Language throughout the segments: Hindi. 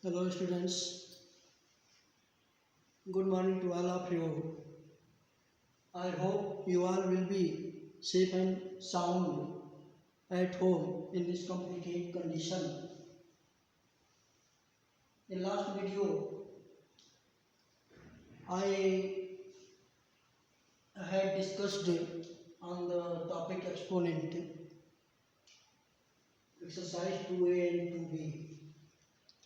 Hello students, good morning to all of you. I hope you all will be safe and sound at home in this complicated condition. In last video, I had discussed on the topic exponent, exercise 2A and 2B.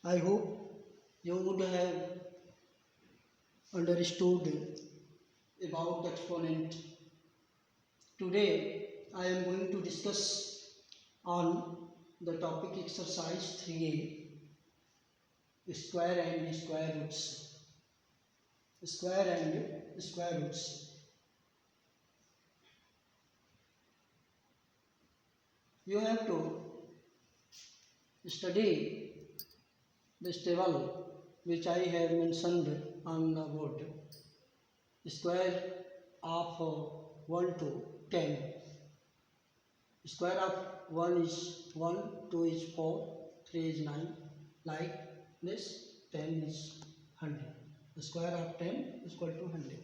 I hope you would have understood about exponent. Today I am going to discuss on the topic exercise 3A, square and square roots. Square and square roots. You have to study this table which I have mentioned on the board. Square of 1 to 10. Square of 1 is 1, 2 is 4, 3 is 9. Like this, 10 is 100. The square of 10 is equal to 100.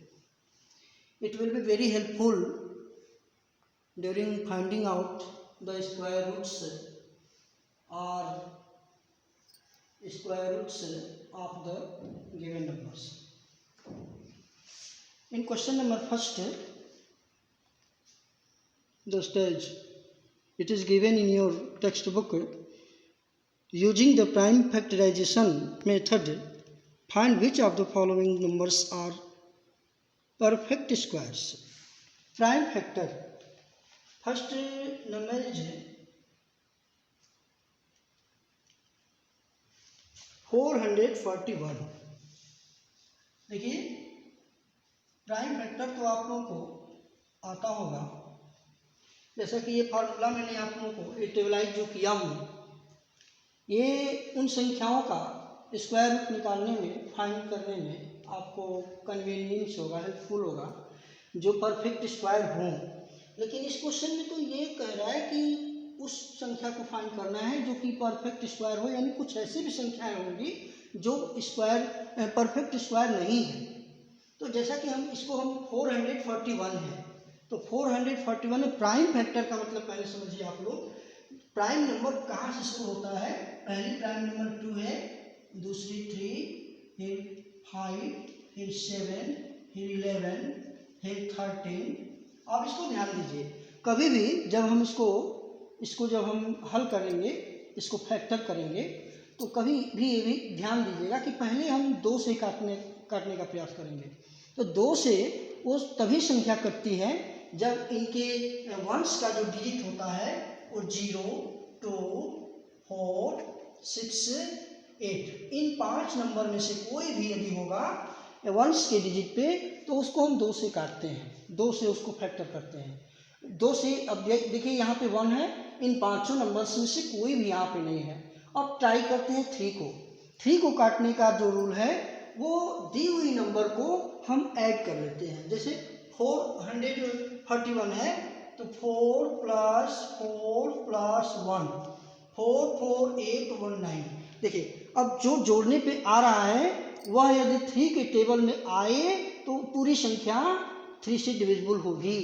It will be very helpful during finding out the square roots or square roots of the given numbers. In question number first, the stage, it is given in your textbook. Using the prime factorization method, find which of the following numbers are perfect squares. Prime factor. First number is 441. देखिए प्राइम फैक्टर तो आप लोगों को आता होगा, जैसा कि ये फार्मूला मैंने आप लोगों को टेबलाइज जो किया हूँ, ये उन संख्याओं का स्क्वायर रूट निकालने में, फाइंड करने में आपको कन्वीनियंस होगा, हेल्पफुल होगा, जो परफेक्ट स्क्वायर हों। लेकिन इस क्वेश्चन में तो ये कह रहा है कि उस संख्या को फाइंड करना है जो कि परफेक्ट स्क्वायर हो, यानी कुछ ऐसी भी संख्याएं होंगी जो स्क्वायर परफेक्ट स्क्वायर नहीं है। तो जैसा कि हम 441 है, तो 441 में प्राइम फैक्टर का मतलब पहले समझिए आप लोग, प्राइम नंबर कहाँ से शुरू होता है। पहली प्राइम नंबर 2 है, दूसरी 3, फिर 5, फिर 7, फिर 11, फिर 13। अब इसको ध्यान दीजिए, कभी भी जब हम इसको जब हम हल करेंगे, इसको फैक्टर करेंगे, तो कभी भी ये भी ध्यान दीजिएगा कि पहले हम 2 से काटने का प्रयास करेंगे। तो 2 से वो तभी संख्या कटती है जब इनके वंश का जो डिजिट होता है वो 0, 2, 4, 6, 8, इन 5 नंबर में से कोई भी यदि होगा वंश के डिजिट पे, तो उसको हम 2 से काटते हैं, 2 से उसको फैक्टर करते हैं। 2 से, अब देखिए यहाँ पे 1 है, इन 5 नंबर्स में से कोई भी यहाँ पे नहीं है। अब ट्राई करते हैं 3 को काटने का जो रूल है वो दी हुई नंबर को हम ऐड कर लेते हैं। जैसे 441 है, तो 4 + 4 + 1, 4, 4, 8, 1, 9। देखिए अब जो जोड़ने पे आ रहा है वह यदि 3 के टेबल में आए तो पूरी संख्या 3 से डिविजिबल होगी।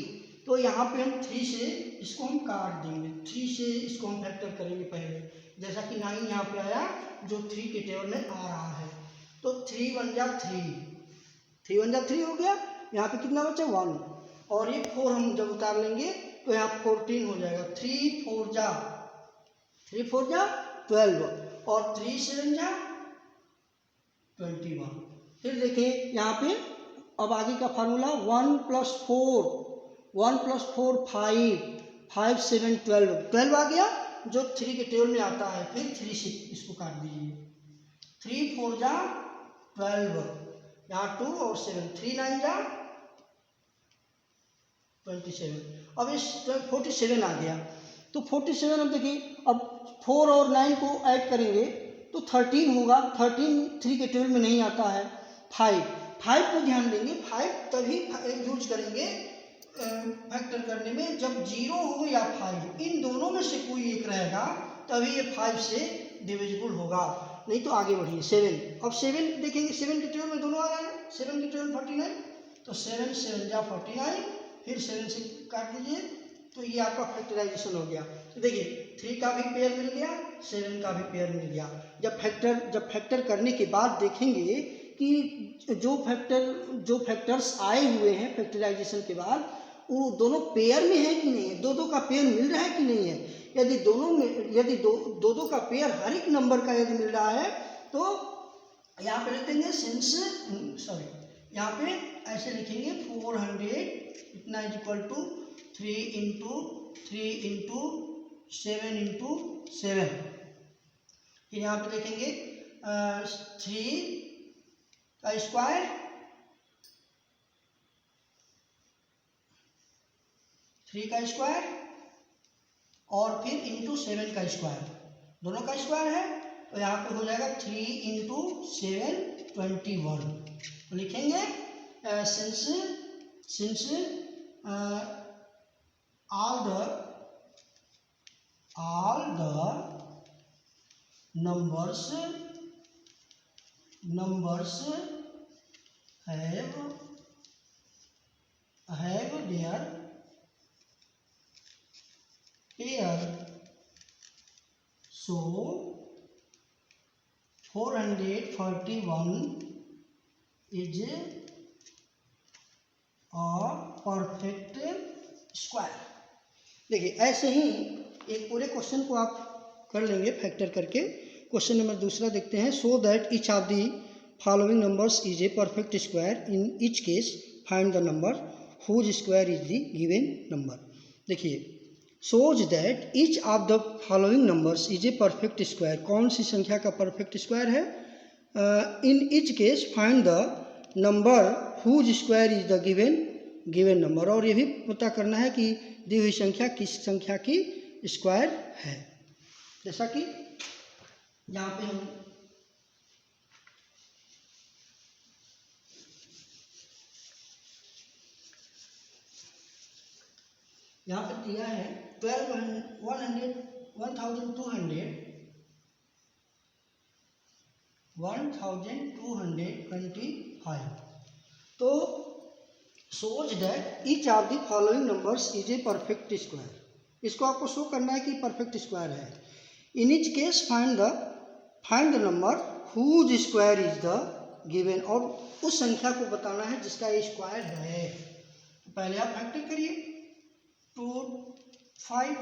तो यहाँ पे हम 3 से इसको हम काट देंगे, 3 से इसको हम फैक्टर करेंगे पहले, जैसा कि 9 यहाँ पे आया जो 3 के टेबल में आ रहा है। तो 3 × 1 = 3, 3 × 1 = 3 हो गया। यहाँ पे कितना बचा 1, और ये 4 हम जब उतार लेंगे तो यहाँ 14 हो जाएगा। 3 × 4 = 12, और 3 × 7 = 21। फिर देखिए यहाँ पे अब आगे का फार्मूला 1 + 4 = 5, 5, 7, 12 आ गया जो 3 के टेबल में आता है। फिर 3 से इसको काट दीजिए, 3 × 4 = 12, यहाँ 2 और 7, 3 × 9 = 27। अब इस 47 आ गया, तो 47 अब देखिए, अब 4 और 9 को ऐड करेंगे तो 13 होगा। 13 3 के टेबल में नहीं आता है। 5 को ध्यान देंगे, 5 तभी यूज करेंगे फैक्टर करने में जब 0 हो या 5, इन दोनों में से कोई एक रहेगा तभी ये 5 से डिविजिबल होगा। नहीं तो आगे बढ़िए 7। अब 7 देखेंगे, 7 के टेबल में दोनों आ रहा है, 7 के टेबल 49, तो 7 7 जा 49, फिर 7 से काट दीजिए, तो ये आपका फैक्टराइजेशन हो गया। तो देखिए 3 का भी पेयर मिल गया, 7 का भी पेयर मिल गया। जब फैक्टर करने के बाद देखेंगे कि जो फैक्टर्स आए हुए हैं फैक्टराइजेशन के बाद, वो दोनों पेयर में है कि नहीं है, दो का पेयर मिल रहा है कि नहीं है। यदि दोनों में, यदि दो का पेयर हर एक नंबर का यदि मिल रहा है, तो यहाँ पे लिख देंगे यहाँ पे ऐसे लिखेंगे 400 इतना is equal to 3 into 7 into 7। फिर यहाँ पे देखेंगे 3 का स्क्वायर, 3 का स्क्वायर और फिर इंटू 7 का स्क्वायर, दोनों का स्क्वायर है, तो यहाँ पे हो जाएगा 3 इंटू 7 21। तो लिखेंगे since all the numbers have their pair, so 441 is a perfect square। देखिए ऐसे ही एक पूरे क्वेश्चन को आप कर लेंगे फैक्टर करके। क्वेश्चन नंबर दूसरा देखते हैं। Show that each of the following numbers is a perfect square, in each case find the number whose square is the given number. देखिए show that each of the following numbers is a perfect square, कौन सी संख्या का परफेक्ट स्क्वायर है। In each case find the number whose square is the given number, और ये भी पता करना है कि दी हुई संख्या किस संख्या की स्क्वायर है। जैसा कि यहाँ पे हम यहाँ पे दिया है 1225। तो सोच that each of the following numbers is a perfect square, इसको आपको शो करना है कि परफेक्ट स्क्वायर है। In each case find the number whose square is the given, और उस संख्या को बताना है जिसका ये स्क्वायर है। तो पहले आप फैक्टर करिए। 2 5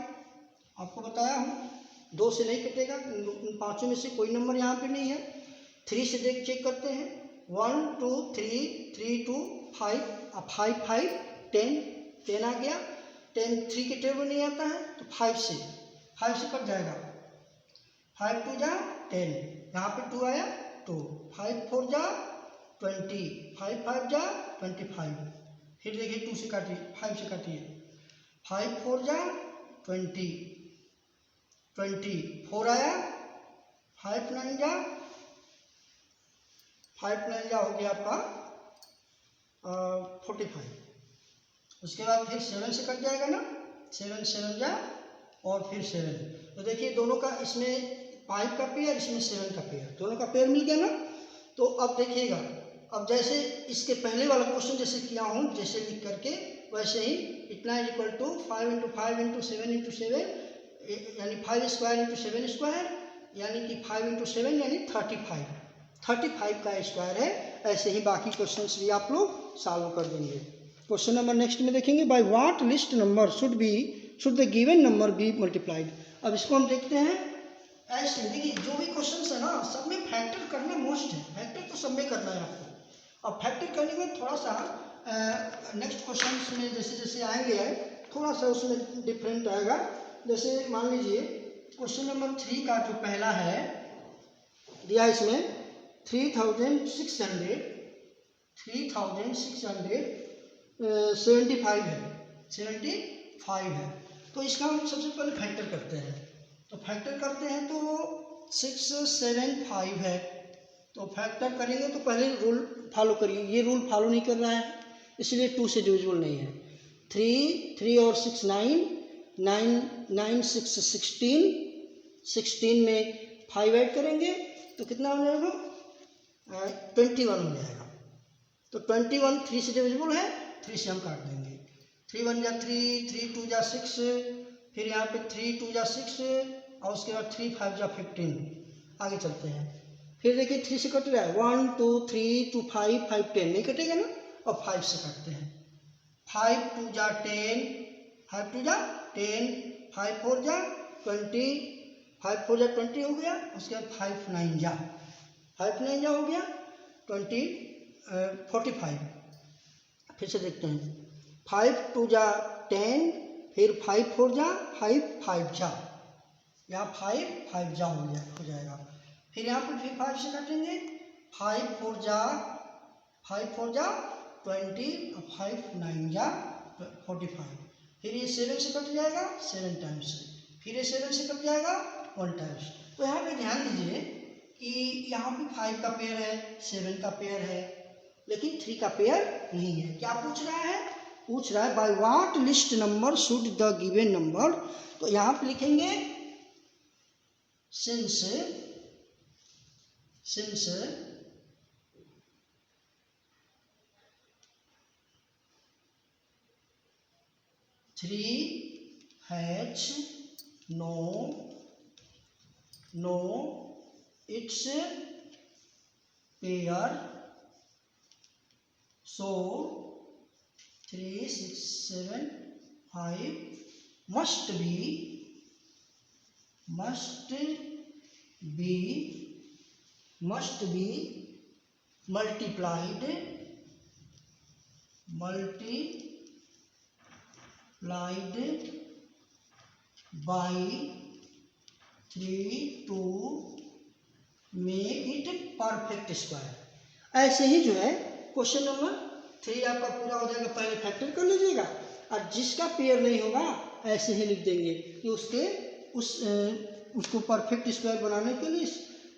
आपको बताया हूँ 2 से नहीं कटेगा, इन पाँचों में से कोई नंबर यहाँ पे नहीं है। 3 से देख चेक करते हैं, 1 2 3 3 2 5, अब 5 5 10 आ गया। 10 3 के टेबल नहीं आता है, तो 5 से कट जाएगा। 5 2 जा 10, यहाँ पे 2 आया 2, 5 4 जा 20, 5 5 जा 25। फिर देखिए 2 से काटिए, 5 से काटिए, 5 4 जा 20, 4 आया, 5 9 जा हो गया आपका 45। उसके बाद फिर 7 से कट जाएगा ना, 7 7 जा और फिर 7। तो देखिए दोनों का, इसमें 5 का पेयर, इसमें 7 का पेयर, दोनों का पेयर मिल गया ना। तो अब देखिएगा, अब जैसे इसके पहले वाला क्वेश्चन जैसे किया हूँ, जैसे लिख करके वैसे ही इतना इज इक्वल टू 5 × 5 × 7 × 7, यानी 5 स्क्वायर × 7 स्क्वायर, यानी कि 5 × 7 यानी 35 का स्क्वायर है। ऐसे ही बाकी क्वेश्चंस भी आप लोग सॉल्व कर देंगे। क्वेश्चन नंबर नेक्स्ट में देखेंगे, by what least number should the given number be multiplied. अब इसको हम देखते हैं। ऐसे देखिए जो भी क्वेश्चंस है ना, सब में फैक्टर करना मोस्ट है, फैक्टर तो सब में करना है आपको। अब फैक्टर करने में थोड़ा सा नेक्स्ट क्वेश्चंस में जैसे जैसे आएंगे थोड़ा सा उसमें डिफरेंट आएगा। जैसे मान लीजिए क्वेश्चन नंबर 3 का जो पहला है दिया, इसमें 3675 है, 75 है। तो इसका हम सबसे पहले फैक्टर करते हैं। तो फैक्टर करते हैं तो 675 है। तो फैक्टर करेंगे तो पहले रूल फॉलो करिए, ये रूल फॉलो नहीं कर रहा है इसलिए 2 से डिविजिबल नहीं है। 3 और 6 9, 9 6 16 में 5 ऐड करेंगे तो कितना हो जाएगा, 21 हो जाएगा। तो 21 3 से डिविजिबल है, 3 से हम काट देंगे। 3 1 जा 3, 3 2 जा 6, फिर यहाँ पे 3 2 जा 6 और उसके बाद 3 5 जा 15। आगे चलते हैं, फिर देखिए 3 से कट रहा है, 1 2 3 2 5 5 10 नहीं कटेगा ना, और 5 से काटते हैं। 5 2 जा 10, 5 2 जा 10, 5 4 जा 20, 5 4 जा 20 हो गया। उसके बाद 5 9 जा हो गया 45। फिर से देखते हैं, 5 2 जा 10, फिर 5 4 जा 5 5 जा, यहाँ 5 5 जा हो जाएगा। फिर यहाँ पर फिर 5 से काटेंगे, 5 4 जा 20 और 5 9 जा 45। फिर ये 7 से कट जाएगा 7 टाइम्स, फिर ये 7 से कट जाएगा 1 टाइम्स। तो यहाँ पे ध्यान दीजिए कि यहाँ पे 5 का पेयर है, 7 का पेयर है, लेकिन 3 का पेयर नहीं है। क्या पूछ रहा है? पूछ रहा है bye what least number should the given number. तो यहाँ पे लिखेंगे since 3 has no its pair, so 3 6 7 5 must be multiplied by 3 to make it perfect square. ऐसे ही जो है क्वेश्चन नंबर 3 आपका पूरा हो जाएगा। पहले फैक्टर कर लीजिएगा और जिसका पेयर नहीं होगा ऐसे ही लिख देंगे कि उसको परफेक्ट स्क्वायर बनाने के लिए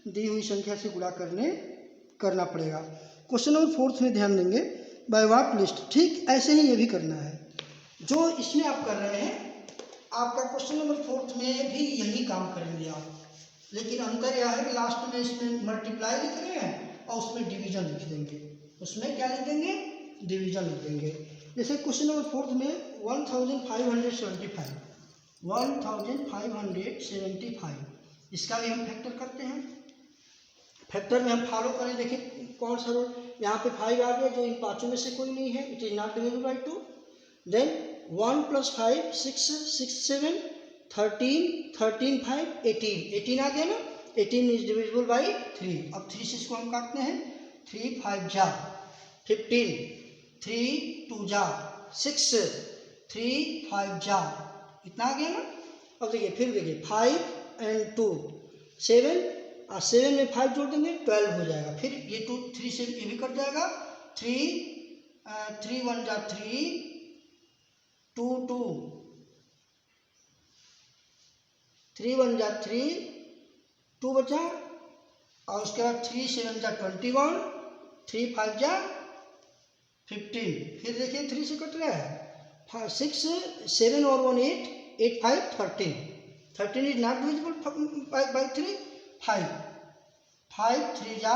दी हुई संख्या से गुणा करना पड़ेगा। क्वेश्चन नंबर 4 में ध्यान देंगे, बाय व्हाट लिस्ट। ठीक ऐसे ही ये भी करना है जो इसमें आप कर रहे हैं। आपका क्वेश्चन नंबर 4 में भी यही काम करेंगे आप, लेकिन अंतर यह है कि लास्ट में इसमें मल्टीप्लाई लिख रहे हैं और उसमें डिवीजन लिख देंगे। उसमें क्या लिख देंगे? डिवीजन लिख देंगे। जैसे क्वेश्चन नंबर 4 में 1575, इसका भी हम फैक्टर करते हैं। फैक्टर में हम फॉलो करें, देखिए कौन सा रूल। यहाँ पे 5 आ गया जो इन पांचों में से कोई नहीं है, it is not divisible by 2। Then 1 + 5 6 6 7 13 13 5 18 आ गया ना, 18 इज डिविजिबल बाई 3। अब 3 से इसको हम काटते हैं, 3 5 जा 15, 3 2 जा 6, 3 5 जा, इतना आ गया ना। अब देखिए फिर देखिए 5 and 2 7, और 7 में 5 जोड़ देंगे 12 हो जाएगा। फिर ये 2 3 से ये भी कट जाएगा, 3 1 जा 3 2 2, 3 1 जा 3 2 बचा, और उसके बाद 3 7 जा 21, 3 5 जा 15। फिर देखिए 3 से कट रहा है, 6 7 और 1 8, 8 5 13 इज नॉट डिविजिबल बाई 3। 5 3 जा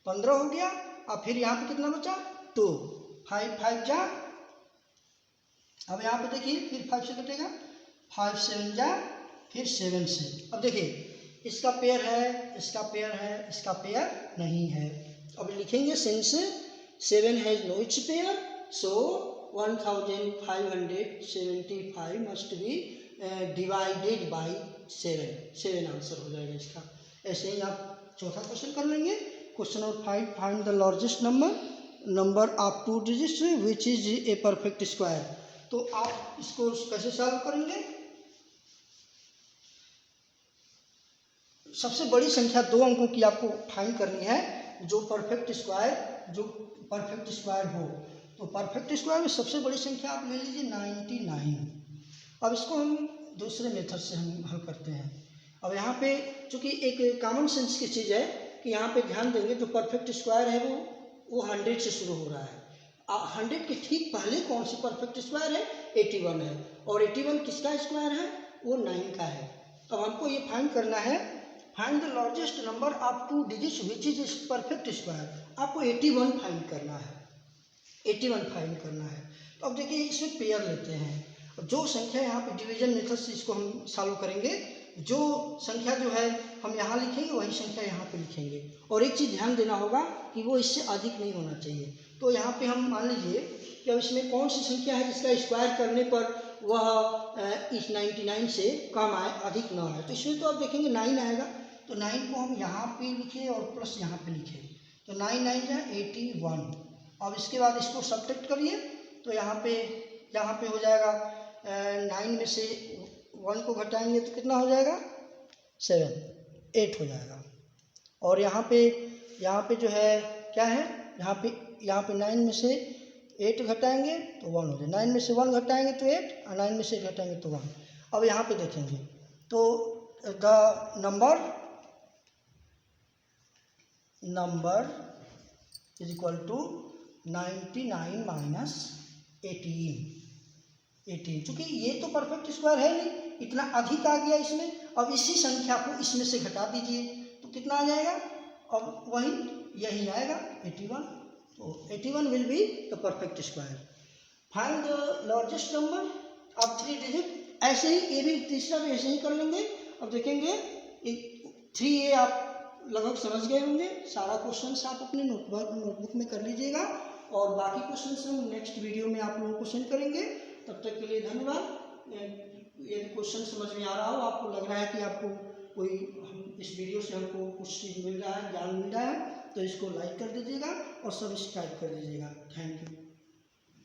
15 हो गया। और फिर यहाँ पे कितना बचा? 2, 5 5 जा, अब यहाँ पे देखिए फिर 5 से कटेगा, 5 7 जा, फिर 7 से। अब देखिए इसका पेयर है, इसका पेयर है, इसका पेयर नहीं है। अब लिखेंगे since 7 has no its pair, so 1575 must be divided by 7 answer हो जाएगा इसका। ऐसे ही आप चौथा क्वेश्चन कर लेंगे। Question number 5, find the largest number of 2 digits which is a perfect square. तो आप इसको कैसे सॉल्व करेंगे? सबसे बड़ी संख्या 2 अंकों की आपको फाइंड करनी है जो परफेक्ट स्क्वायर हो। तो परफेक्ट स्क्वायर में सबसे बड़ी संख्या आप ले लीजिए 99। अब इसको हम दूसरे मेथड से हम हल करते हैं। अब यहाँ पे चूंकि एक कॉमन सेंस की चीज़ है कि यहाँ पे ध्यान देंगे जो परफेक्ट स्क्वायर है वो 100 से शुरू हो रहा है। 100 के ठीक पहले कौन सी परफेक्ट स्क्वायर है? 81 है, और 81 किसका स्क्वायर है? वो 9 का है। अब हमको ये फाइंड करना है find the largest number of 2 digits which is perfect square. आपको 81 फाइंड करना है, 81 फाइंड करना है। तो अब देखिए इसमें पेयर लेते हैं। जो संख्या यहाँ पे डिवीजन मेथड से इसको हम सॉल्व करेंगे, जो संख्या जो है हम यहाँ लिखेंगे वही संख्या यहाँ पे लिखेंगे। और एक चीज़ ध्यान देना होगा कि वो इससे अधिक नहीं होना चाहिए। तो यहाँ पे हम मान लीजिए कि अब इसमें कौन सी संख्या है जिसका स्क्वायर करने पर वह इस 99 से कम आए, अधिक ना आए। तो इसमें तो आप देखेंगे 9 आएगा, तो 9 को हम यहाँ पे लिखे और प्लस यहाँ पे लिखे, तो 9 9 जा 81। अब इसके बाद इसको सब्ट्रैक्ट करिए, तो यहाँ पे हो जाएगा 9 में से 1 को घटाएंगे तो कितना हो जाएगा 7, 8 हो जाएगा। और यहाँ पे जो है क्या है, यहाँ पे 9 में से 8 घटाएंगे तो 1 हो जाए, 9 में से 1 घटाएंगे तो 8 और 9 में से 8 घटाएंगे तो 1। अब यहाँ पे देखेंगे तो the number is equal to 99 minus 18। चूँकि ये तो परफेक्ट स्क्वायर है नहीं, इतना अधिक आ गया इसमें। अब इसी संख्या को इसमें से घटा दीजिए तो कितना आ जाएगा, अब वही यही आएगा 81। तो 81 will be the perfect square. Find the largest number of 3 digit. ऐसे ही ये भी तीसरा भी ऐसे ही कर लेंगे। अब देखेंगे 3A आप लगभग समझ गए होंगे। सारा क्वेश्चन आप अपने नोटबुक में कर लीजिएगा और बाकी क्वेश्चन हम नेक्स्ट वीडियो में आप लोगों को सेंड करेंगे। तब तक के लिए धन्यवाद। यदि क्वेश्चन समझ में आ रहा हो, आपको लग रहा है कि आपको कोई इस वीडियो से हमको कुछ चीज़ मिल रहा है, ज्ञान मिल रहा है, तो इसको लाइक कर दीजिएगा और सब्सक्राइब कर दीजिएगा। Thank you.